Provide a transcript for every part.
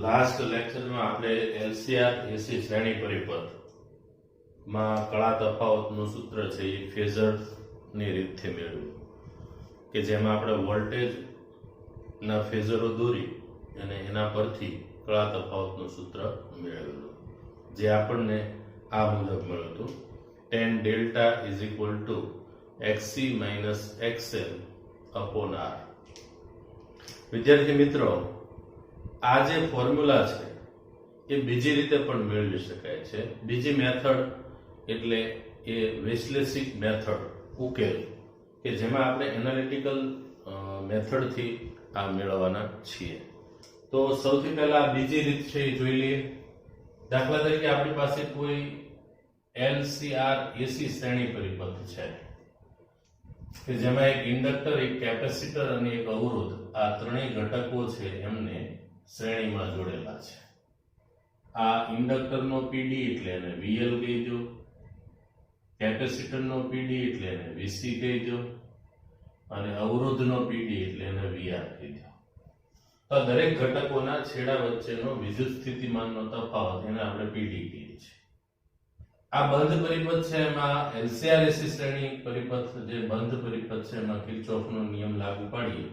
Last લેક્ચરમાં આપણે LCR એસી શ્રેણી પરિપથ માં કળા તફાવતનું સૂત્ર છે એ ફેઝરની રીતથી મેળવ્યું કે જેમાં આપણે વોલ્ટેજ ના ફેઝરો દોરી અને એના પરથી કળા તફાવતનું સૂત્ર મેળવેલું, જે આપણને આ મુજબ મળ્યું હતું: tan delta is equal to xc minus xl upon r. વિદ્યાર્થી મિત્રો, આ જે ફોર્મ્યુલા છે એ બીજી રીતે પણ મેળવી શકાય છે. બીજી મેથડ એટલે એ વિશ્લેષિક મેથડ, ઉકેલ, કે જેમાં આપણે એનાલિટિકલ મેથડથી આ મેળવવાના છીએ. તો સૌથી પહેલા બીજી રીત છે એ જોઈ લઈએ. દાખલા તરીકે આપણી પાસે કોઈ LCR AC શ્રેણી પરિપથ છે કે જેમાં એક ઇન્ડક્ટર, એક કેપેસિટર અને એક અવરોધ, આ ત્રણેય ઘટકો છે એમને શ્રેણીમાં જોડેલા છે. આ ઇન્ડક્ટરનો PD એટલે એને VL કહી દો, કેપેસિટરનો PD એટલે એને VC કહી દો, અને અવરોધનો PD એટલે એને VR કહી દો. તો દરેક ઘટકોના છેડા વચ્ચેનો વિદ્યુત સ્થિતિમાનનો તફાવત એને આપણે PD કહીએ છીએ. આ બંધ પરિપથ છે, એમાં LCR AC શ્રેણી પરિપથ જે બંધ પરિપથ છે એમાં કિર્ચોફનો નિયમ લાગુ પાડીએ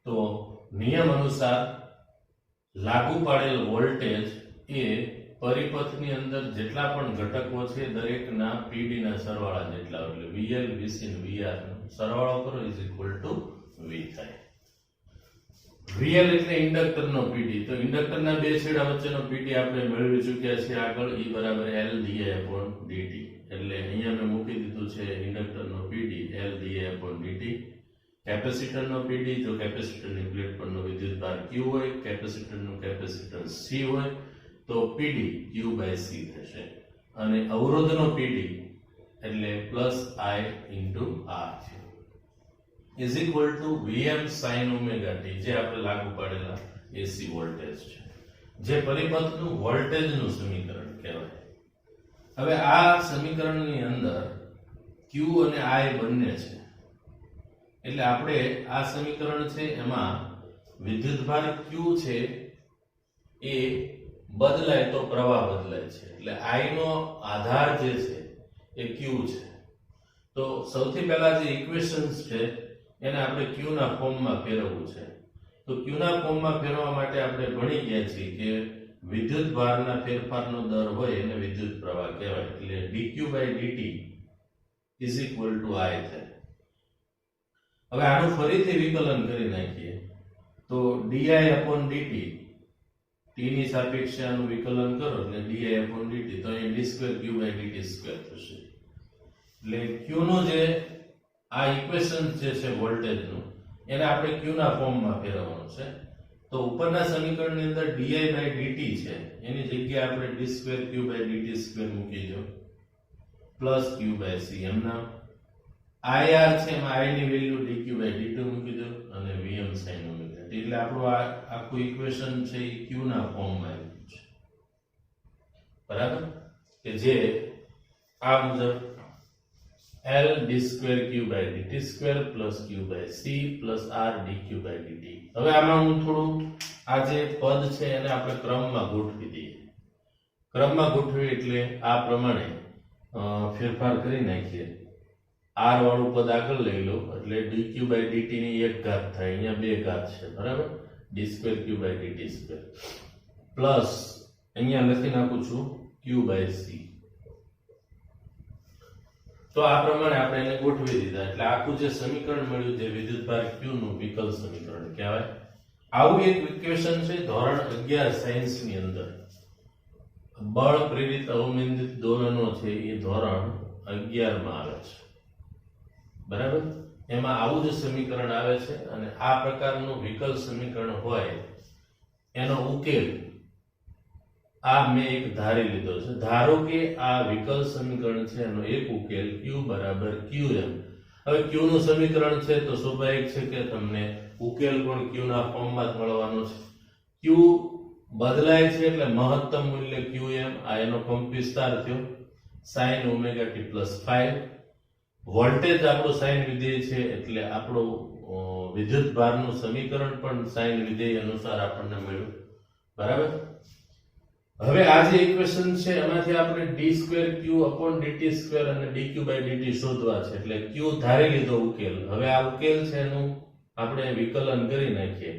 તો નિયમ અનુસાર લાગુ પાડેલ વોલ્ટેજ એ પરિપથની અંદર જેટલા પણ ઘટકો છે દરેકના PD ના સરવાળા જેટલા, એટલે VL, VC અને VR નો સરવાળો કરો ઇઝ ઇક્વલ ટુ V થાય. VL એટલે ઇન્ડક્ટરનો PD, તો ઇન્ડક્ટરના બે છેડા વચ્ચેનો PD આપણે મેળવી ચૂક્યા છે આગળ, E બરાબર L di/dt. એટલે અહીંયા મેં મૂકી દીધું છે ઇન્ડક્ટરનો PD L di/dt. કેપેસિટરનો PD, જો કેપેસિટરની પ્લેટ પરનો વિદ્યુતભાર Q હોય, કેપેસિટરનું કેપેસિટન્સ C હોય, તો PD Q/C થશે. અને અવરોધનો PD એટલે +I × R છે, is equal to Vm sin omega t, જે આપણે લાગુ પાડેલા AC વોલ્ટેજ છે, જે પરિપથનું વોલ્ટેજનું સમીકરણ કહેવાય. હવે આ સમીકરણની અંદર Q અને I બંને છે, એટલે આપણે આ સમીકરણ છે એમાં વિદ્યુતભાર Q છે એ બદલાય તો પ્રવાહ બદલાય છે, એટલે I નો આધાર જે છે એ Q છે. તો સૌથી પહેલા જે ઇક્વેશન્સ છે એને આપણે Q ના ફોર્મમાં ફેરવવું છે. તો Q ના ફોર્મમાં ફેરવવા માટે આપણે ભણી ગયા છીએ કે વિદ્યુતભારના ફેરફારનો દર હોય એને વિદ્યુત પ્રવાહ કહેવાય, એટલે dQ/dt is equal to I થાય. હવે આનું ફરીથી વિકલન કરી નાખીએ તો di/dt, t ની સાપેક્ષે આનું વિકલન કરો એટલે di/dt, તો અહીં d2Q/dt² થશે. એટલે Q નું જે આ ઇક્વેશન જે છે વોલ્ટેજનું, એને આપણે Q ના ફોર્મમાં ફેરવવાનું છે. તો ઉપરના સમીકરણની અંદર di/dt છે એની જગ્યાએ આપણે d2Q/dt² મૂકી દો, +Q/C. એમના IR છે એમાં I ની વેલ્યુ dQ/dt મૂકી દો અને Vm sin omega t. એટલે આપણું આ આખું ઇક્વેશન છે એ Q ના ફોર્મમાં આવ્યું છે, બરાબર, કે જે આ મુજબ L d2Q/dt² + Q/C + R dQ/dt. હવે આમાં હું થોડું આ જે પદ છે એને આપણે ક્રમમાં ગોઠવી દઈએ. ક્રમમાં ગોઠવી એટલે આ પ્રમાણે ફેરફાર કરી નાખીએ. R વાળું પદ આગળ લઈ લો એટલે dQ/dt ની 1 ઘાત થાય, અહીંયા 2 ઘાત છે, બરાબર, d2Q/dt² પ્લસ અહીંયા લખી નાખું છું Q/C. તો આ પ્રમાણે આપણે એને ગોઠવી દીધા એટલે આખું જે સમીકરણ મળ્યું જે વિદ્યુતભાર Q નું વિકલ સમીકરણ કહેવાય. આવું એક ઇક્વેશન છે ધોરણ 11 સાયન્સ ની અંદર. બળ પ્રેરિત અવમંદિત દોલનો છે એ ધોરણ 11 માં આવે છે, બરાબર. એમાં આવું જ સમીકરણ આવે છે અને આ પ્રકારનું વિકલ સમીકરણ હોય એનો ઉકેલ આ મેં એક ધારી લીધો છે. ધારો કે આ વિકલ સમીકરણ છે એનો એક ઉકેલ Q બરાબર Qm. હવે Q નું સમીકરણ છે તો સ્વાભાવિક છે કે તમને ઉકેલ પણ Q ના ફોર્મમાં જ મળવાનો છે. Q બદલાય છે એટલે મહત્તમ મૂલ્ય Qm, આ એનો કંપવિસ્તાર થયો, sin omega t + 5. વોલ્ટેજ આપણો સાઇન વિધેય છે એટલે આપણો વિદ્યુત ભારનું સમીકરણ પણ સાઇન વિધેય અનુસાર આપણને મળ્યું. બરાબર. હવે આ જે ઇક્વેશન છે એમાંથી આપણે d2q/dt² અને dq/dt શોધવા છે. એટલે q ધારી લીધો ઉકેલ. હવે આ ઉકેલ છે એનું આપણે વિકલન કરી નાખીએ.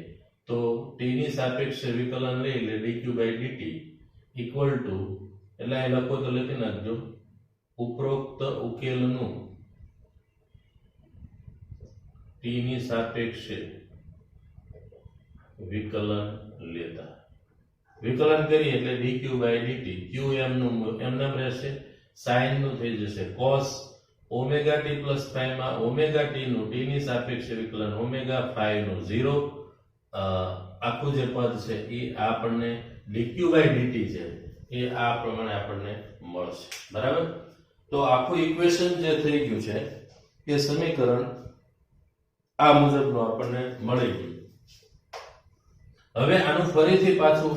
તો t ની સાપેક્ષે વિકલન લઈ એટલે dq/dt ઇક્વલ ટુ, એટલે આ લખો તો લખી નાખજો, ઉપરોક્ત ઉકેલનું t ની સાપેક્ષે વિકલન લેતા. વિકલન કરીએ એટલે dq/dt q નું એમનામ રહેશે, sin નું થઈ જશે cos omega t plus phi માં ઓમેગા t નું t ની સાપેક્ષે વિકલન ઓમેગા phi નું 0, આખું જે પદ છે એ આપણને dq/dt છે એ આ પ્રમાણે આપણને મળશે. બરાબર. તો આખું ઇક્વેશન જે થઈ ગયું છે એ સમીકરણ આ મુજબનું આપણને મળી ગયું. હવે આનું ફરીથી પાછું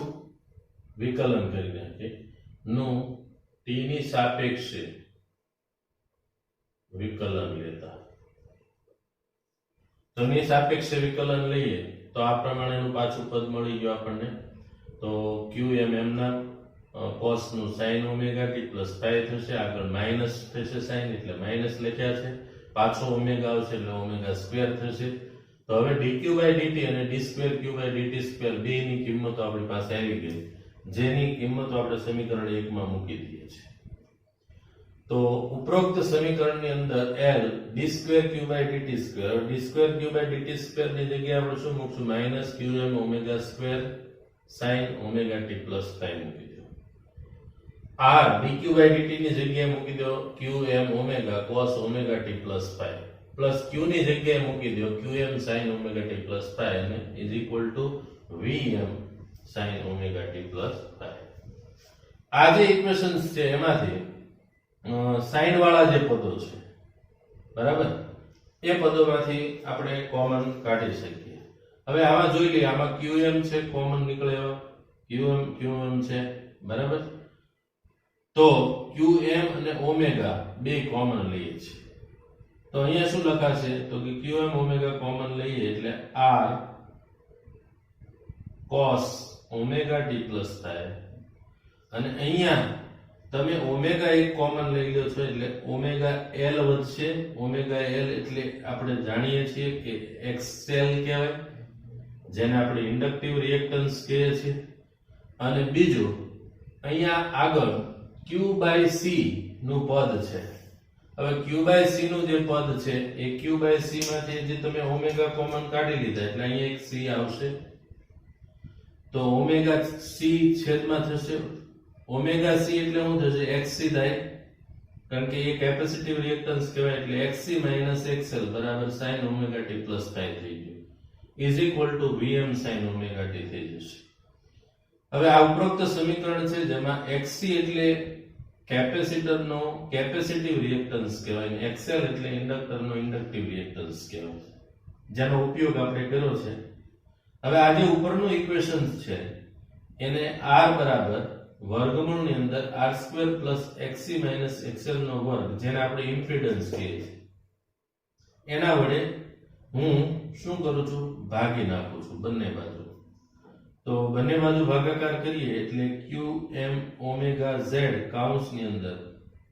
વિકલન કરી નાખીએ. નું t ની સાપેક્ષે વિકલન લેતા. તો ની સાપેક્ષે વિકલન લઈએ તો આ પ્રમાણેનું પાછું પદ મળી ગયું આપણને. તો qm ના cos નું sin omega t plus phi થશે, આગળ માઈનસ થશે sin એટલે માઈનસ લખ્યા છે, પાછો ઓમેગા આવશે એટલે ઓમેગા સ્ક્વેર થશે. તો હવે dq/dt અને d2q/dt² બે ની કિંમતો આપણી પાસે આવી ગઈ, જેની કિંમતો આપણે સમીકરણ 1 માં મૂકી દઈએ છીએ. તો ઉપરોક્ત સમીકરણની અંદર l d2q/dt² d2q/dt² ની જગ્યાએ આપણે શું મૂકશું? Minus qm omega square sin omega t plus phi મૂકી દો. r dq/dt ની જગ્યાએ મૂકી દો qm omega cos omega t plus phi, plus q ની જગ્યાએ મૂકી દો qm sin omega t plus phi અને is equal to vm sin omega t plus phi. આ જે ઇક્વેશન્સ છે એમાંથી સાઇન વાળા જે પદો છે, બરાબર, એ પદોમાંથી આપણે કોમન કાઢી શકીએ. હવે આમાં જોઈ લઈએ, આમાં qm છે કોમન નીકળે એવા, qm છે. બરાબર. તો qm અને ઓમેગા બે કોમન લઈએ છીએ. તો અહીંયા શું લખાશે? તો કે qm ઓમેગા કોમન લઈએ એટલે r cos omega t plus phi, અને અહીંયા તમે ઓમેગા એક કોમન લઈ લો છો એટલે ઓમેગા l વધશે. ઓમેગા l એટલે આપણે જાણીએ છીએ કે xl કહેવાય, જેને આપણે ઇન્ડક્ટિવ રિએક્ટન્સ કહીએ છીએ. અને બીજું અહીંયા આગળ q/c નું પદ છે. હવે q/c નું જે પદ છે એ q/c માંથી જે તમે ઓમેગા કોમન કાઢી લીધા એટલે અહીંયા એક c આવશે. તો ઓમેગા c છેદમાં થશે ઓમેગા c એટલે શું થશે? xc થાય, કારણ કે એ કેપેસિટિવ રિએક્ટન્સ કહેવાય એટલે xc xl બરાબર sin omega t plus phi થઈ ગયું, is equal to vm sin omega t થઈ જશે. હવે આ ઉપરોક્ત સમીકરણ છે જેમાં xc એટલે કેપેસિટરનો કેપેસિટિવ રિએક્ટન્સ કહેવાય અને xl એટલે ઇન્ડક્ટરનો ઇન્ડક્ટિવ રિએક્ટન્સ કહેવાય, જેનો ઉપયોગ આપણે કર્યો છે. હવે આ જે ઉપરનું ઇક્વેશન છે એને r બરાબર વર્ગમૂળની અંદર r² + xc - xl નો વર્ગ, જેને આપણે ઇમ્પિડન્સ કહીએ છીએ, એના વડે હું શું કરું છું? ભાગી નાખું છું બંને બાજુ. તો બંને બાજુ ભાગાકાર કરીએ એટલે qm ઓમેગા z કૌંસની અંદર,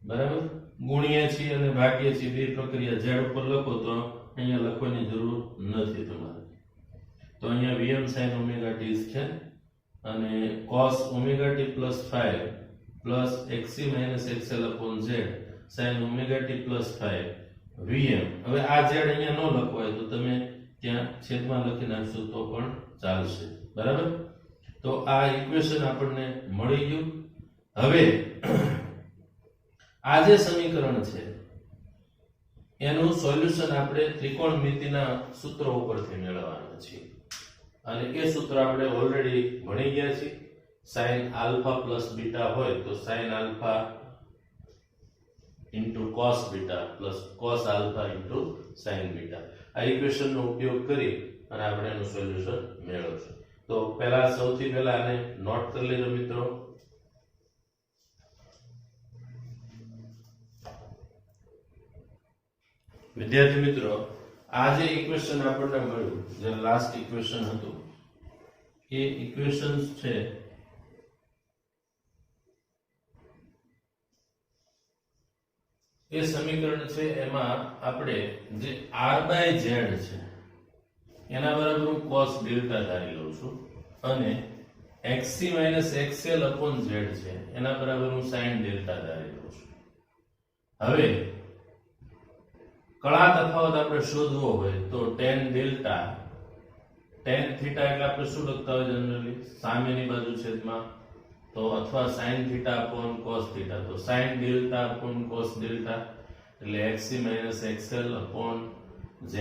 બરાબર, ગુણીએ છીએ અને ભાગીએ છીએ. બે પ્રક્રિયા z ઉપર લખો તો અહીંયા લખવાની જરૂર નથી તમારે. તો અહીંયા vm sin ઓમેગા t છે અને cos omega t plus phi plus xc - xl z sin omega t plus phi vm. હવે આ z અહીંયા ન લખવાય તો તમે ત્યાં છેદમાં લખી નાખશો તો પણ ચાલશે. બરાબર. તો આ ઇક્વેશન આપણને મળી ગયું. હવે આ જે સમીકરણ છે એનું સોલ્યુશન આપણે ત્રિકોણમિતિના સૂત્રો ઉપરથી મેળવવાના છે, અને એ સૂત્ર આપણે ઓલરેડી ભણી ગયા છીએ. sin આલ્ફા પ્લસ બીટા હોય તો sin alpha into cos beta plus cos alpha into sin beta. આ ઇક્વેશનનો ઉપયોગ કરી અને આપણે એનું સોલ્યુશન મેળવશું. તો સૌથી પહેલા આને નોટ કરી લેજો મિત્રો. વિદ્યાર્થી મિત્રો, આ જે ઇક્વેશન આપણને મળ્યું, જે લાસ્ટ ઇક્વેશન હતું, એ ઇક્વેશન્સ છે એ સમીકરણ છે, એમાં આપણે જે r બાય z છે એના બરાબર હું cos ડેલ્ટા ધારી લઉં છું અને xc xl upon z છે એના બરાબર હું sin ડેલ્ટા ધારી લઉં છું. હવે કળા તફાવત આપણે શોધવો હોય તો tan ડેલ્ટા tan થીટા એટલે આપણે શું લખતા હોય જનરલી સામેની બાજુ છેદમાં, તો અથવા sin theta upon cos theta, તો sin delta upon cos delta એટલે xc xl upon z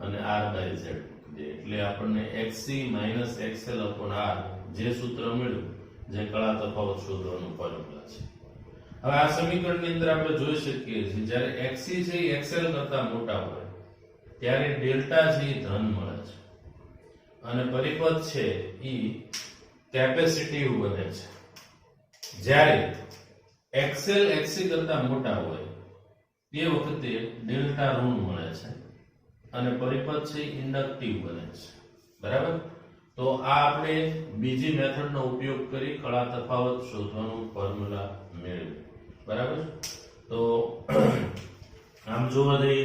અને r by z, એટલે આપણને xc xl upon r જે સૂત્ર મળ્યું, જે કળા તફાવત શોધવાનું ફોર્મ્યુલા છે. હવે આ સમીકરણની અંદર આપણે જોઈ શકીએ છીએ જ્યારે xc છે એ xl કરતા મોટા હોય ત્યારે ડેલ્ટા છે એ ધન મળે છે અને પરિપથ છે એ કેપેસિટીવ બને છે. જ્યારે xl xc કરતા મોટા હોય તે વખતે ડેલ્ટા ઋણ મળે છે અને પરિપથ છે ઇન્ડક્ટિવ બને છે. બરાબર? તો આ આપણે બીજી મેથડનો ઉપયોગ કરી કળા તફાવત શોધવાનું ફોર્મ્યુલા મેળવ્યું. બરાબર? તો આમ જોવા જઈએ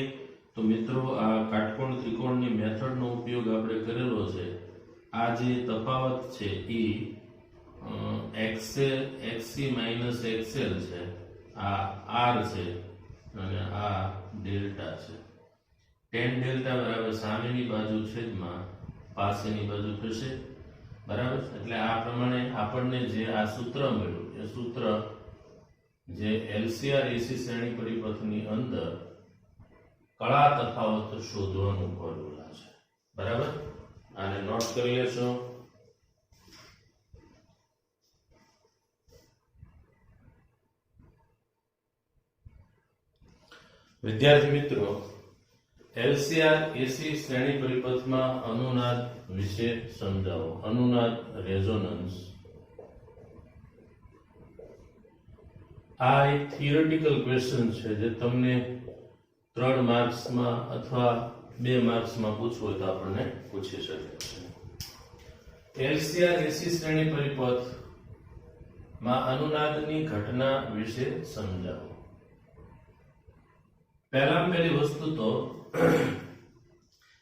તો મિત્રો આ કાટકોણ ત્રિકોણની મેથડનો ઉપયોગ આપણે કરેલો છે. આ જે તફાવત છે એ xc xl છે, આ r છે અને આ ડેલ્ટા છે. tan ડેલ્ટા બરાબર સામેની બાજુ છેદમાં પાસેની બાજુ થશે. બરાબર? એટલે આ પ્રમાણે આપણને જે આ સૂત્ર મળ્યું એ સૂત્ર જે LCR AC શ્રેણી પરિપથની અંદર કળા તફાવત શોધવાનું ફોર્મ્યુલા છે. બરાબર? આને નોટ કરી લેશો. વિદ્યાર્થી મિત્રો, LCR AC શ્રેણી પરિપથમાં અનુનાદ વિશે સમજાવો. અનુનાદ રેઝોનન્સ આ એક થિયરિટિકલ ક્વેશ્ચન છે જે તમને 3 માર્ક્સમાં અથવા 2 માર્ક્સમાં પૂછવું હોય તો આપણને પૂછી શકે છે. LCR AC શ્રેણી પરિપથ માં અનુનાદની ઘટના વિશે સમજાવો. પહેલી વસ્તુ તો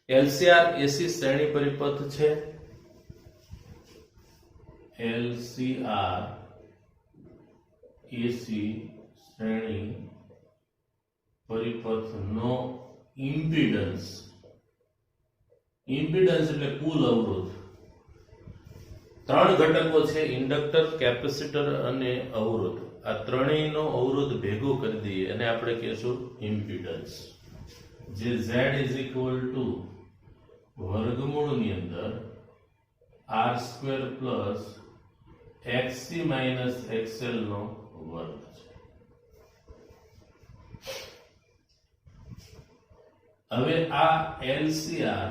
LCR AC શ્રેણી પરિપથ છે. LCR AC શ્રેણી પરિપથનો ઇમ્પિડન્સ એટલે કુલ અવરોધ. 3 ઘટકો છે, ઇન્ડક્ટર, કેપેસિટર અને અવરોધ. આ ત્રણેયનો અવરોધ ભેગો કરી દઈએ અને આપણે કહીશું ઇમ્પિડન્સ, જે Z વર્ગમૂળની અંદર r² xc xl નો વર્ગ છે. હવે આ LCR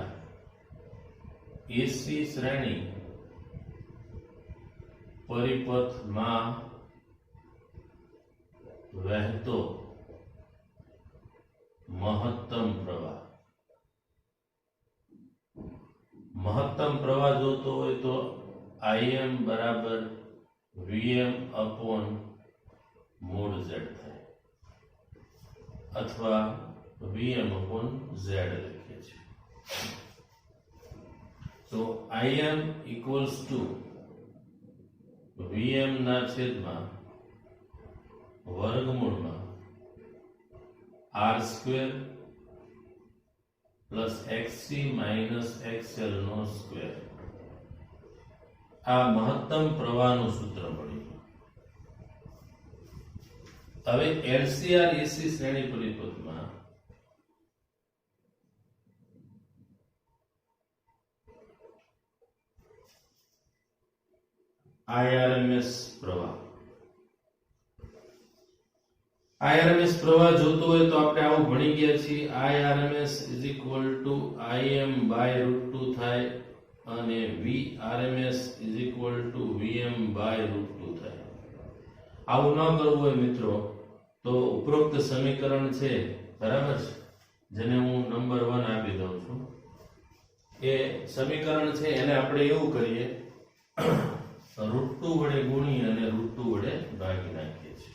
AC શ્રેણી પરિપથમાં વહેતો મહત્તમ પ્રવાહ જોતો હોય તો Im બરાબર Vm upon mod Z થાય અથવા Vm upon Z લખીએ છીએ. તો Im equals to Vm ના છેદમાં વર્ગમૂળમાં r² પ્લસ xc xl નો સ્ક્વેર. આ મહત્તમ પ્રવાહનું સૂત્ર મળ્યું. હવે LCR AC શ્રેણી પરિપથમાં IRMS પ્રવાહ જોતો હોય તો આપણે આવું ભણી ગયા છીએ. IRMS Im by √2 થાય અને VRMS Vm by √2 થાય. આવું ન કરવું હોય મિત્રો તો ઉપરોક્ત સમીકરણ છે, બરાબર છે, જેને હું નંબર 1 આપી દઉં છું, એ સમીકરણ છે એને આપણે એવું કરીએ √2 વડે ગુણી અને √2 વડે ભાગી નાખીએ છીએ.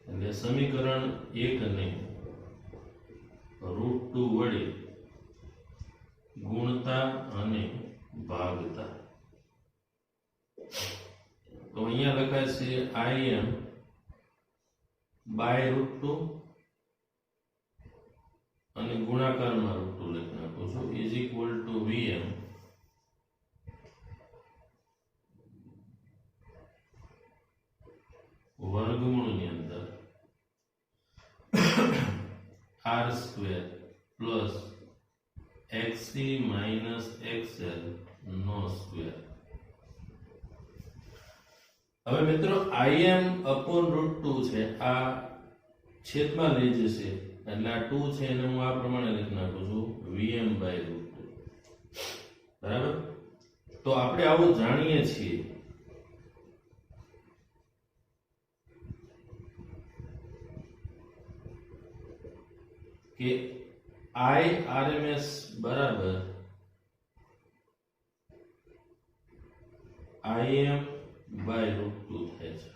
એટલે સમીકરણ 1 ને √2 વડે ગુણતા અને ભાગતા. તો અહીંયા લખાશે Im બાય √2 અને ગુણાકારમાં √2 લખી નાખું છું ઇઝ ઇક્વલ ટુ Vm વર્ગમૂળની અંદર r² plus xc minus xl નો સ્ક્વેર. હવે મિત્રો Im અપોન √2 છે, આ છેદમાં લઈ જશે એટલે આ 2 છે એને હું આ પ્રમાણે લખી નાખું છું Vm બાય √2. બરાબર. તો આપણે આવું જાણીએ છીએ કે Irms બરાબર Im બાય √2 થાય છે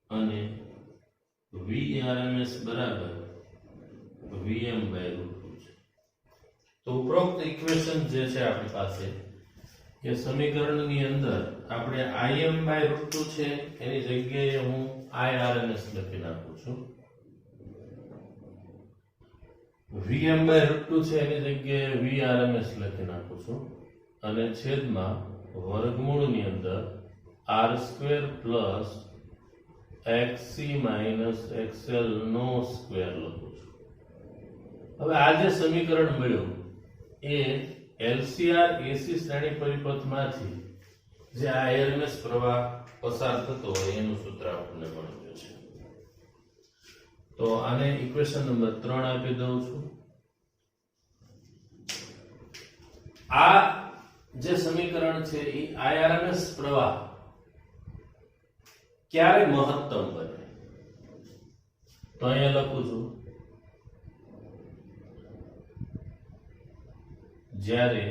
અને Vrms બરાબર Vm બાય √2 છે. તો ઉપરોક્ત ઇક્વેશન જે છે આપણી પાસે એ સમીકરણની અંદર આપણે Im બાય √2 છે એની જગ્યાએ હું Irms લખી નાખું છું. Vm બાય √2 છે એની જગ્યાએ Vrms લખી નાખું છું અને છેદમાં વર્ગમૂળની અંદર r² plus xc minus xl નો સ્ક્વેર લખું છું. હવે આ જે સમીકરણ મળ્યું એ LCR AC શ્રેણી પરિપથમાંથી જે આ Irms પ્રવાહ પસાર થતો હોય એનું સૂત્ર આપણને મળ્યું છે. તો આને ઇક્વેશન નંબર 3 આપી દઉં છું. આ જે સમીકરણ છે એ Irms પ્રવાહ ક્યારે મહત્તમ બને તો અહીંયા લખું છું જ્યારે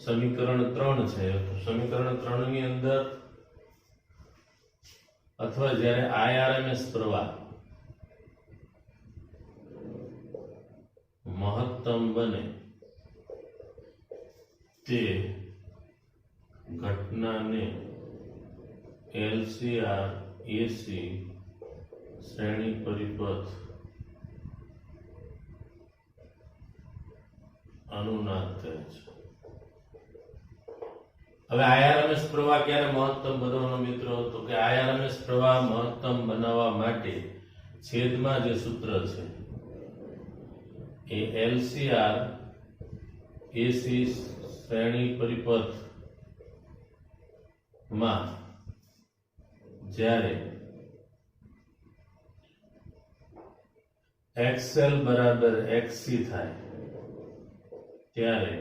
સમીકરણ 3 છે, તો સમીકરણ 3 ની અંદર અથવા જ્યારે Irms પ્રવાહ મહત્તમ બને તે ઘટનાને LCR AC શ્રેણી પરિપથ અનુનાદ કહે છે. હવે Irms પ્રવાહ ક્યારે મહત્તમ બનવાનો મિત્રો તો કે Irms પ્રવાહ મહત્તમ બનાવવા માટે છેદમાં જે સૂત્ર છે એ LCR AC શ્રેણી પરિપથ માં જ્યારે XL બરાબર XC થાય ત્યારે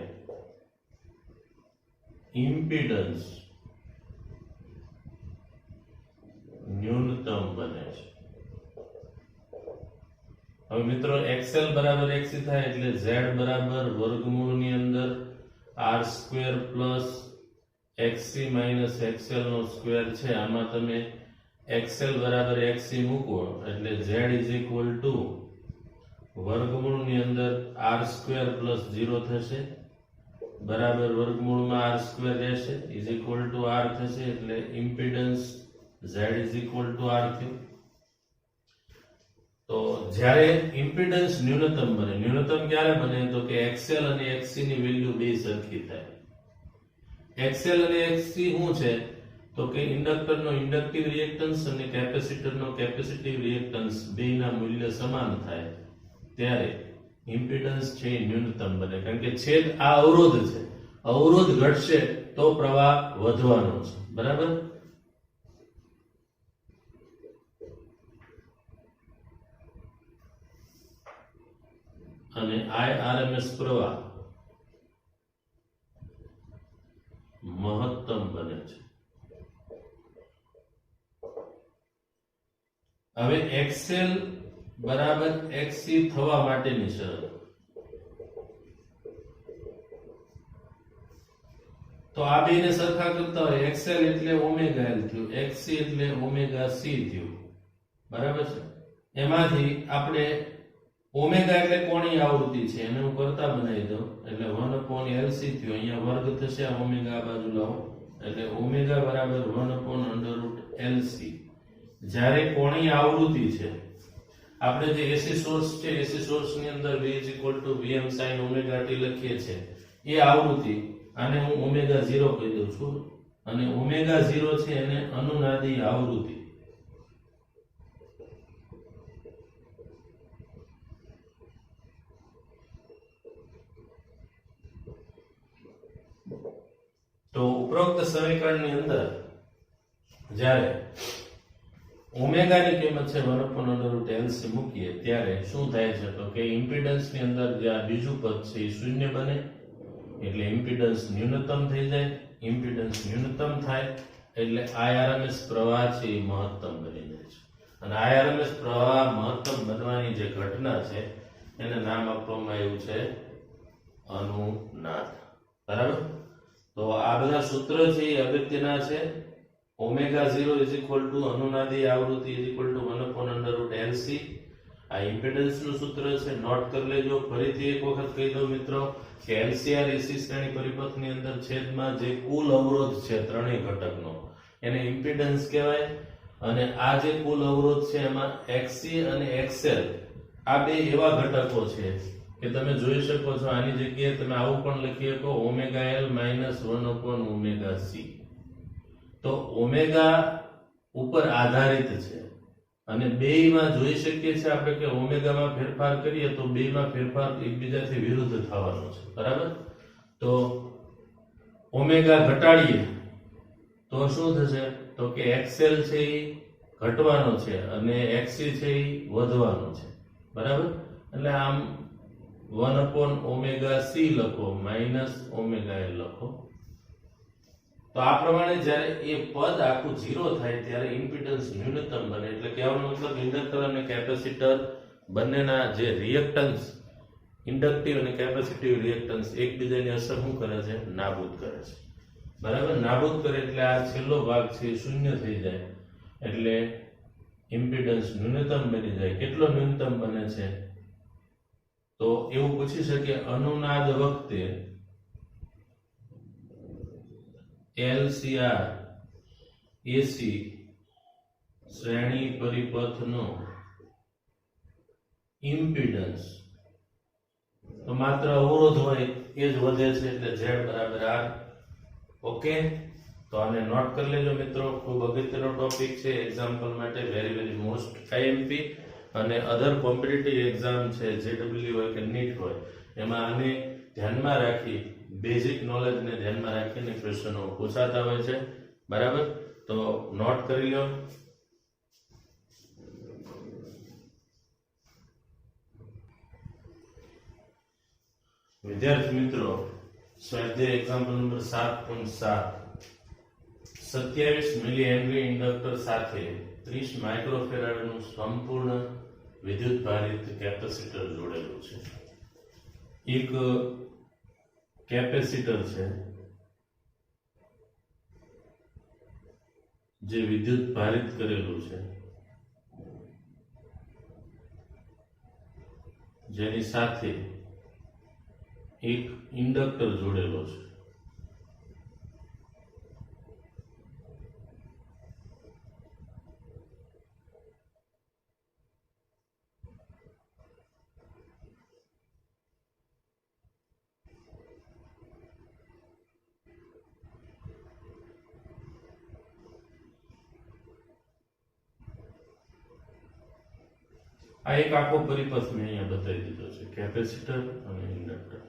ઇમ્પિડન્સ ન્યૂનતમ બને છે. હવે મિત્રો XL બરાબર XC થાય એટલે Z બરાબર વર્ગમૂળની અંદર r² plus xc minus xl નો સ્ક્વેર છે. આમાં તમે XL બરાબર XC મૂકો એટલે Z ઇઝ ઇક્વલ ટુ વર્ગમૂળની અંદર r² પ્લસ 0 થશે બરાબર વર્ગમૂળમાં r² રહેશે ઇઝ ઇક્વલ ટુ r થશે એટલે impedance Z is equal to r થયું. તો જ્યારે ઇમ્પિડન્સ ન્યૂનતમ બને, ન્યૂનતમ ક્યારે બને તો કે XL અને XC ની વેલ્યુ બે સરખી થાય. XL અને XC શું છે તો કે ઇન્ડક્ટરનો ઇન્ડક્ટિવ રિએક્ટન્સ અને કેપેસિટરનો કેપેસિટિવ રિએક્ટન્સ બેયના મૂલ્ય સમાન થાય ત્યારે ઇમ્પિડન્સ છે ન્યૂનતમ બને. કારણ કે છેદ આ અવરોધ છે, અવરોધ ઘટશે તો પ્રવાહ વધવાનો છે. બરાબર. અને IRMS પ્રવાહ મહત્તમ બને છે. હવે XL બરાબર XC થવા માટેની શરત. તો આ બેને સરખા કરતા હોય, XL એટલે ઓમેગા L થયું, XC એટલે ઓમેગા C થયું, બરાબર છે. એમાંથી આપણે ઓમેગા એટલે કોણીય આવૃત્તિ છે, એને હું કરતા બનાવી દઉં એટલે 1/LC થયું. અહીંયા વર્ગ થશે, ઓમેગા આ બાજુ લાવો એટલે ઓમેગા બરાબર 1/√LC. જ્યારે કોણીય આવૃત્તિ છે, આપણે જે AC સોર્સ છે, AC સોર્સ ની અંદર V Vm sin omega t લખીએ છે, એ આવૃત્તિ, આને હું ઓમેગા 0 કહી દઉં છું, અને ઓમેગા 0 છે એને અનુનાદી આવૃત્તિ. તો ઉપરોક્ત સમીકરણની અંદર જ્યારે ઓમેગા ની કિંમત છે 1/LC મૂકીએ ત્યારે શું થાય છે, તો કે ઇમ્પિડન્સ ની અંદર જે આ બીજું પદ છે એ શૂન્ય બને, એટલે ઇમ્પિડન્સ ન્યૂનતમ થઈ જાય. ઇમ્પિડન્સ ન્યૂનતમ થાય એટલે IRMS પ્રવાહ છે એ મહત્તમ બની જાય છે. અને IRMS પ્રવાહ મહત્તમ બનવાની જે ઘટના છે એને નામ આપવામાં આવ્યું છે અનુનાદ. બરાબર. તો આ બધા સૂત્ર છે એ અગત્યના છે. ઓમેગા 0 અનુનાદી આવૃત્તિ 1/√LC. આ ઇમ્પિડન્સ નું સૂત્ર છે, નોટ કરી લેજો. ફરીથી એક વખત કહી દઉં મિત્રો કે LCR AC શ્રેણી પરિપથની અંદર છેદમાં જે કુલ અવરોધ છે ત્રણેય ઘટકનો એને ઇમ્પિડન્સ કહેવાય. અને આ જે કુલ અવરોધ છે એમાં XC અને XL આ બે એવા ઘટકો છે કે તમે જોઈ શકો છો. આની જગ્યાએ તમે આવું પણ લખી શકો ઓમેગા L - 1/ωc. તો ઓમેગા ઉપર આધારિત છે અને બેયમાં જોઈ શકીએ છીએ આપણે કે ઓમેગામાં ફેરફાર કરીએ તો બેયમાં ફેરફાર એકબીજાથી વિરુદ્ધ થવાનો છે. બરાબર. તો ઓમેગા ઘટાડીએ તો શું થશે, તો કે XL છે એ ઘટવાનો છે અને XC છે એ વધવાનો છે. બરાબર. એટલે આમ 1/ωc લખો -ωL લખો. તો આ પ્રમાણે જ્યારે એ પદ આખું 0 થાય ત્યારે ઇમ્પિડન્સ ન્યૂનતમ બને. એટલે કહેવાનો મતલબ ઇન્ડક્ટર અને કેપેસિટર બંનેના જે રિએક્ટન્સ, ઇન્ડક્ટિવ અને કેપેસિટિવ રિએક્ટન્સ એકબીજાની અસર શું કરે છે, નાબૂદ કરે છે. બરાબર. નાબૂદ કરે એટલે આ છેલ્લો ભાગ છે એ શૂન્ય થઈ જાય એટલે ઇમ્પિડન્સ ન્યૂનતમ બની જાય. કેટલો ન્યૂનતમ બને છે, તો એવું પૂછી શકે અનુનાદ વખતે LCR AC શ્રેણી પરિપથનો ઇમ્પિડન્સ, તો માત્ર અવરોધ હોય એ જ વધે છે એટલે Z બરાબર R. ઓકે. તો આને નોટ કરી લેજો મિત્રો. ખૂબ અગત્યનો ટોપિક છે એક્ઝામ્પલ માટે, વેરી મોસ્ટ IMP. અને અધર કોમ્પિટિટિવ એક્ઝામ છે, JEE હોય કે NEET હોય, એમાં આને ધ્યાનમાં રાખી, બેઝિક નોલેજ ને ધ્યાનમાં રાખીને ક્વેશ્ચનો પૂછાતા હોય છે. બરાબર. તો નોટ કરી લો. વિદ્યાર્થી મિત્રો, સ્વાધ્યાય example number 7.7. 27 milli henry inductor સાથે 30 માઇક્રોફેરાડ નું સંપૂર્ણ વિદ્યુત ભારિત કેપેસિટર જોડેલું છે. એક કેપેસિટર છે જે વિદ્યુત ભારિત કરેલું છે, જેની સાથે એક ઇન્ડક્ટર જોડેલો છે. આ એક આખો પરિપથ મેં અહીંયા બતાવી દીધો છે, કેપેસિટર અને ઇન્ડક્ટર.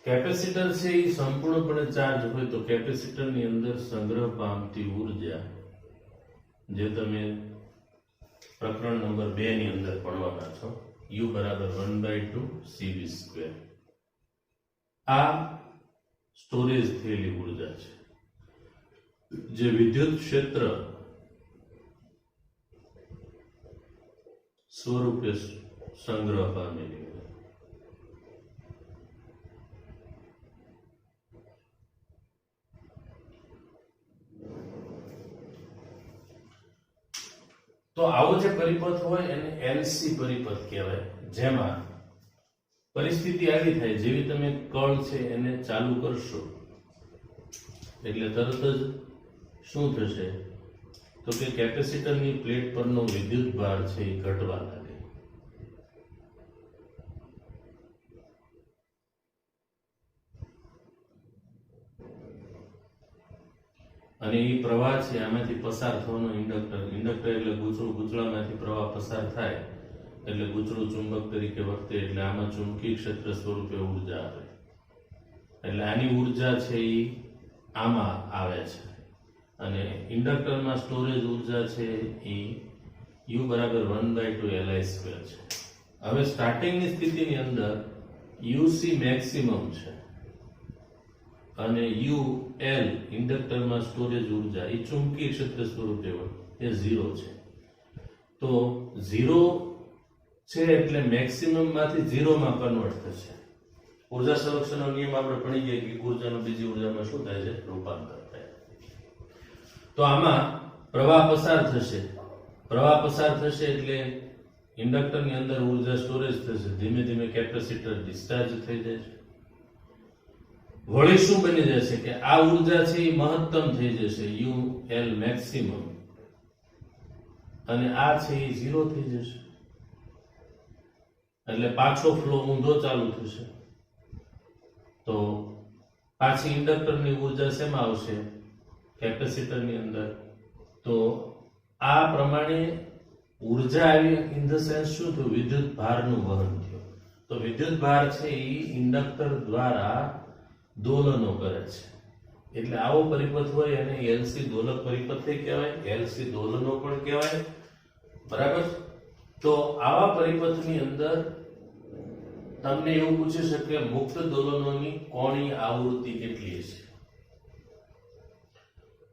કેપેસિટર છે એ સંપૂર્ણપણે ચાર્જ હોય તો કેપેસિટરની અંદર સંગ્રહ પામતી ઉર્જા, જે તમે પ્રકરણ નંબર 2 ની અંદર ભણવાના છો, U બરાબર 1/2 CV². આ સ્ટોરેજ થયેલી ઉર્જા છે, જે વિદ્યુત ક્ષેત્ર સ્વરૂપે સંગ્રહ પામેલી. તો આવો જે પરિપથ હોય એને એલસી પરિપથ કહેવાય, જેમાં પરિસ્થિતિ આવી થાય જેવી તમે કળ છે એને ચાલુ કરશો એટલે તરત જ શું થશે તો કે કેપેસિટરની પ્લેટ પરનો વિદ્યુત ભાર છે એ ઘટવા લાગે. અને એ પ્રવાહ છે આમાંથી પસાર થવાનો ઇન્ડક્ટર એટલે ગૂંચળામાંથી પ્રવાહ પસાર થાય એટલે ગૂંચળું ચુંબક તરીકે વર્તે એટલે આમાં ચુંબકીય ક્ષેત્ર સ્વરૂપે ઉર્જા આવે. એટલે આની ઉર્જા છે એ આમાં આવે છે અને ઇન્ડક્ટરમાં સ્ટોરેજ ઉર્જા છે એ U બરાબર 1/2 Li² છે. હવે સ્ટાર્ટિંગની સ્થિતિની અંદર UC મેક્સિમમ છે અને UL ઇન્ડક્ટરમાં સ્ટોરેજ ઉર્જા એ ચુંબકીય ક્ષેત્ર સ્વરૂપે એ 0 છે. તો 0 છે એટલે મેક્સિમમ માંથી 0 માં કન્વર્ટ થશે. ઉર્જા સંરક્ષણનો નિયમ આપણે ભણી ગયા કે ઉર્જાનું બીજી ઉર્જામાં શું થાય છે, રૂપાંતર થાય. તો આમાં પ્રવાહ પસાર થશે એટલે ઇન્ડક્ટરની અંદર ઉર્જા સ્ટોરેજ થશે, ધીમે ધીમે કેપેસિટર ડિસ્ચાર્જ થઈ જાય છે. વળી શું બની જશે કે આ ઉર્જા છે એ મહત્તમ થઈ જશે UL મેક્સિમમ, અને આ છે એ 0 થઈ જશે એટલે પાછો ફ્લો ઊંધો ચાલુ થશે. તો પાછી ઇન્ડક્ટરની ઉર્જા શેમાં આવશે, કેપેસિટરની અંદર. તો આ પ્રમાણે ઉર્જા આવી ઇન ધ સેન્સ શું થયું, વિદ્યુત ભારનું વહન થયું. તો વિદ્યુત ભાર છે એ ઇન્ડક્ટર દ્વારા દોલનો કરે છે. એટલે આવો પરિપથ હોય અને એલસી દોલક પરિપથ કહેવાય, એલસી દોલનો પણ કહેવાય. બરાબર. તો આવા પરિપથની અંદર તમને એવું પૂછી શકે મુક્ત દોલનોની કોણીય આવૃત્તિ કેટલી છે.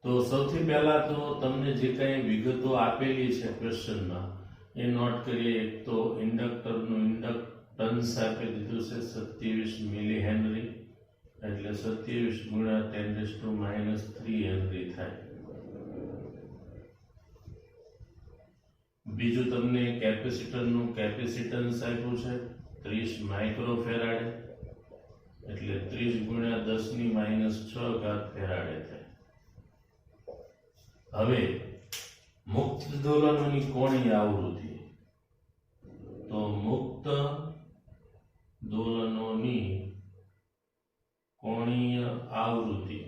તો સૌથી પહેલા તો તમને જે કઈ વિગતો આપેલી છે ક્વેશ્ચનમાં એ નોટ કરીએ. એક તો ઇન્ડક્ટરનું ઇન્ડક્ટન્સ આપી દીધું છે 27 મિલી હેનરી, એટલે 27 × 10⁻³ હેનરી થાય. બીજું તમને કેપેસિટરનું કેપેસિટન્સ આપ્યું છે 30 માઇક્રોફેરાડે, એટલે 30 × 10⁻6 ફેરાડે થાય. હવે મુક્ત દોલનોની કોણીય આવૃત્તિ, તો મુક્ત દોલનોની કોણીય આવૃત્તિ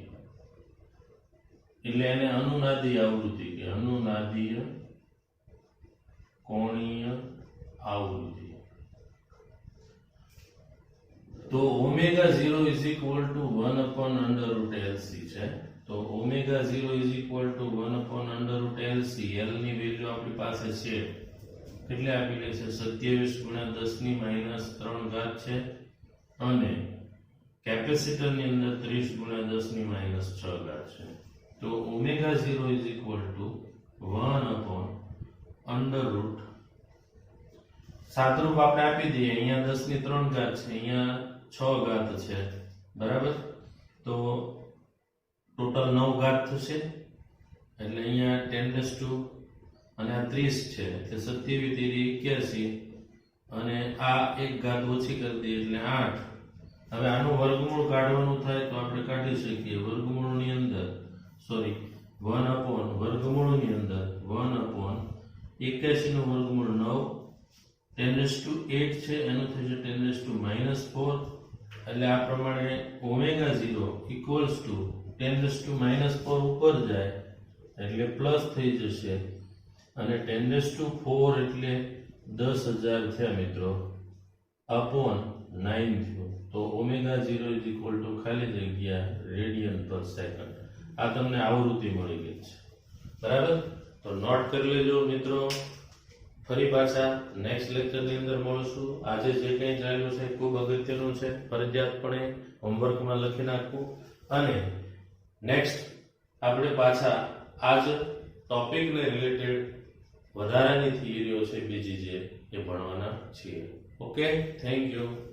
એટલે એને અનુનાદીય આવૃત્તિ કે અનુનાદીય કોણીય આવૃત્તિ. તો ω0 1/√LC છે. તો ω0 1/√LC, L ની વેલ્યુ આપણી પાસે છે, કેટલે આપેલી છે 27 × 10⁻³ છે, અને કેપેસિટરની અંદર 30 × 10⁻6 છે. તો ω0 1/√, સાદરૂપ આપણે આપી દઈએ. અહીંયા 10⁻³ છે, અહીંયા 6 છે. બરાબર. તો ટોટલ 9 ઘાત થશે એટલે અહીંયા 10 અને આ 30 છે એટલે 27 × 81 અને આ 1 ઘાત ઓછી કરી દઈએ એટલે 8. હવે આનું વર્ગમૂળ કાઢવાનું થાય તો આપણે કાઢી શકીએ. વર્ગમૂળની અંદર 1/વર્ગમૂળની અંદર 1/81 નું વર્ગમૂળ 9, 10⁸ છે એનું થશે 10⁻⁻4. એટલે આ પ્રમાણે ω0 10⁻⁻4 ઉપર જાય એટલે પ્લસ થઈ જશે, અને 10⁴ એટલે 10,000 થયા મિત્રો, અપોન 9 થયું. તો ω0 ખાલી જગ્યા રેડિયન/સેકન્ડ. આ તમને આવૃત્તિ મળી ગઈ છે. બરાબર. તો નોટ કરી લેજો મિત્રો. ફરી પાછા નેક્સ્ટ લેક્ચરની અંદર મળશું. આજે જે કંઈ ચાલ્યું છે ખૂબ અગત્યનું છે, ફરજિયાતપણે હોમવર્કમાં લખી નાખવું. અને નેક્સ્ટ આપણે પાછા આ જ ટોપિકને રિલેટેડ વધારાની થિયરીઓ છે બીજી જે એ ભણવાના છીએ. Okay, thank you.